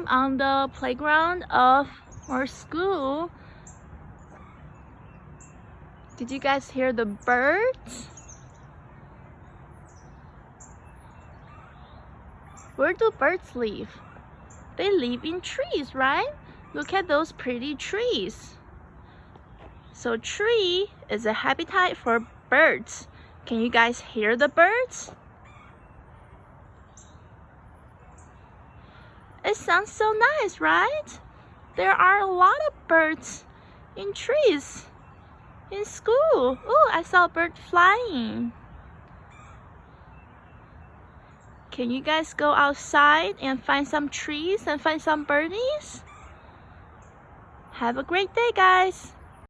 on the playground of our school. Did you guys hear the birds? Where do birds live? They live in trees, right? Look at those pretty trees. So tree is a habitat for birds. Can you guys hear the birds? It sounds so nice, right? There are a lot of birds in trees in school. Oh, I saw a bird flying. Can you guys go outside and find some trees and find some birdies? Have a great day, guys.